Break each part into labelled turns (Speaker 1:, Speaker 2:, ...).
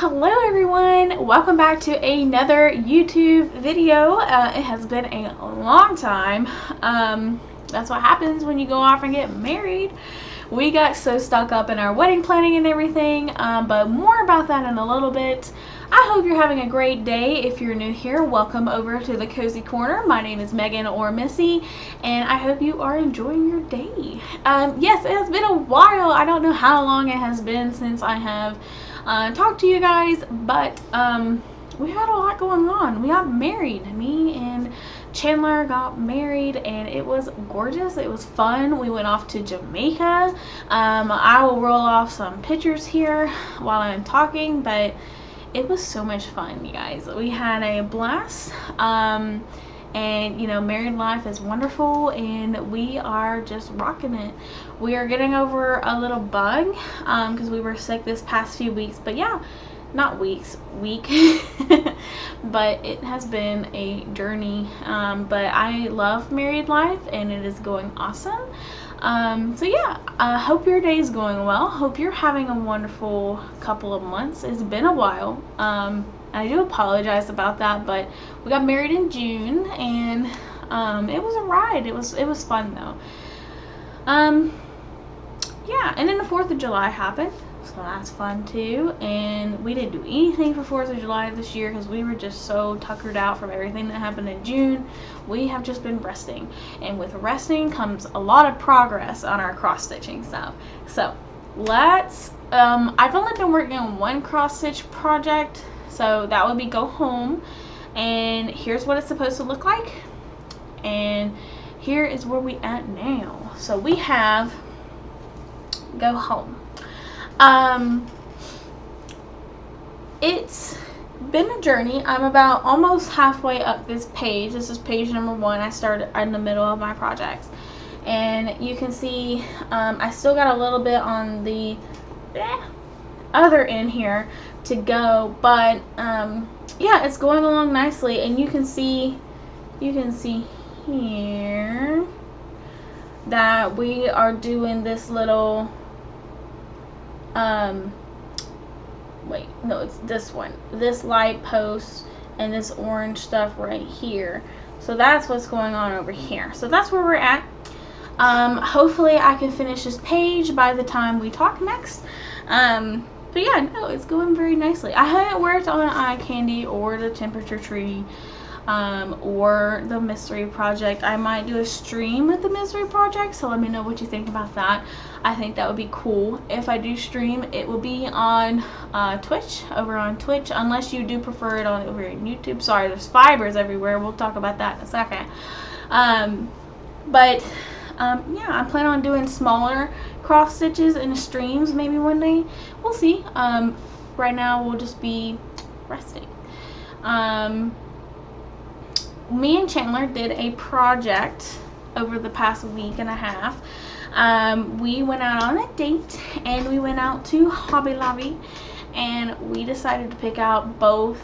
Speaker 1: Hello everyone, welcome back to another YouTube video. It has been a long time. That's what happens when you go off and get married. We got so stuck up in our wedding planning and everything, but more about that in a little bit. I hope you're having a great day. If you're new here, welcome over to the Cozy Corner. My name is Megan or Missy, and I hope you are enjoying your day. Yes, it has been a while. I don't know how long it has been since I have talk to you guys, but we had a lot going on. We got married. Me and Chandler got married, and it was gorgeous. It was fun. We went off to Jamaica. I will roll off some pictures here while I'm talking, but it was so much fun, you guys. We had a blast. And you know, married life is wonderful, and we are just rocking it. We are getting over a little bug because we were sick this past few weeks, but yeah, not weeks, week. But it has been a journey, but I love married life and it is going awesome. So yeah, I hope your day is going well. Hope you're having a wonderful couple of months. It's been a while. I do apologize about that, but we got married in June, and it was a ride. It was fun though. Yeah, and then the 4th of July happened, so that's fun too. And we didn't do anything for 4th of July this year because we were just so tuckered out from everything that happened in June. We have just been resting, and with resting comes a lot of progress on our cross stitching stuff. So let's. I've only been working on one cross stitch project. So that would be go home, and here's what it's supposed to look like, and here is where we at now. So we have go home. It's been a journey. I'm about almost halfway up this page. This is page number 1. I started in the middle of my projects, and you can see I still got a little bit on the other end here to go, but yeah, it's going along nicely. And you can see here that we are doing this little wait, no, it's this one, this light post and this orange stuff right here. So that's what's going on over here. So that's where we're at. Hopefully I can finish this page by the time we talk next. But yeah, no, it's going very nicely. I haven't worked on eye candy or the temperature tree or the mystery project. I might do a stream with the mystery project, so let me know what you think about that. I think that would be cool. If I do stream, it will be on Twitch, over on Twitch, unless you do prefer it on over on YouTube. Sorry, there's fibers everywhere. We'll talk about that in a second. Yeah, I plan on doing smaller cross stitches and streams maybe one day. We'll see. Right now we'll just be resting. Me and Chandler did a project over the past week and a half. We went out on a date, and we went out to Hobby Lobby, and we decided to pick out both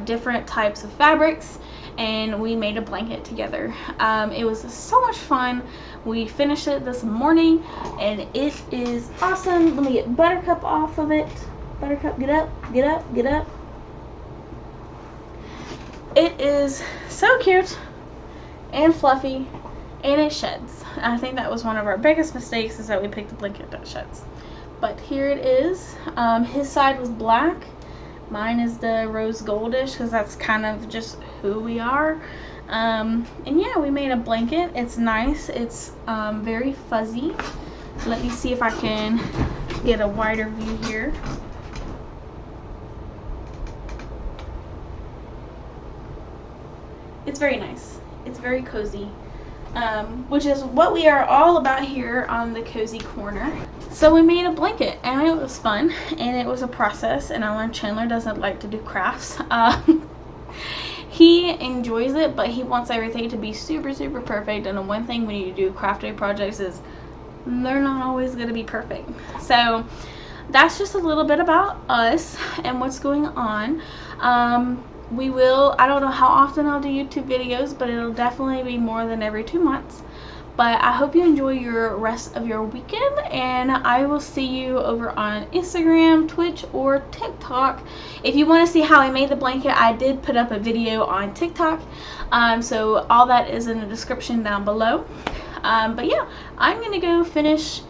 Speaker 1: different types of fabrics, and we made a blanket together. It was so much fun. We finished it this morning, and it is awesome. Let me get Buttercup off of it. Buttercup, get up, get up, get up. It is so cute and fluffy, and it sheds. I think that was one of our biggest mistakes, is that we picked a blanket that sheds. But here it is. His side was black. Mine is the rose goldish, because that's kind of just who we are. And yeah, we made a blanket. It's nice. It's very fuzzy. Let me see if I can get a wider view here. It's very nice. It's very cozy, which is what we are all about here on the Cozy Corner. So we made a blanket, and it was fun, and it was a process, and I learned Chandler doesn't like to do crafts. He enjoys it, but he wants everything to be super, super perfect. And the one thing when you do craft day projects is they're not always going to be perfect. So that's just a little bit about us and what's going on. I don't know how often I'll do YouTube videos, but it'll definitely be more than every 2 months. But I hope you enjoy your rest of your weekend, and I will see you over on Instagram, Twitch, or TikTok. If you want to see how I made the blanket, I did put up a video on TikTok, so all that is in the description down below. But yeah, I'm gonna go finish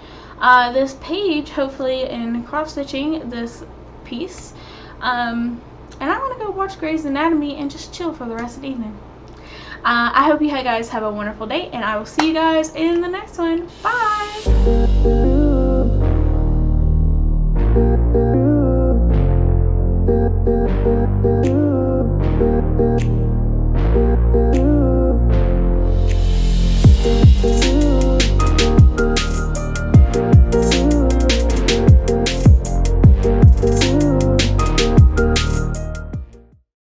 Speaker 1: this page, hopefully, in cross stitching this piece, and I'm gonna go watch Grey's Anatomy and just chill for the rest of the evening. I hope you guys have a wonderful day, and I will see you guys in the next one. Bye!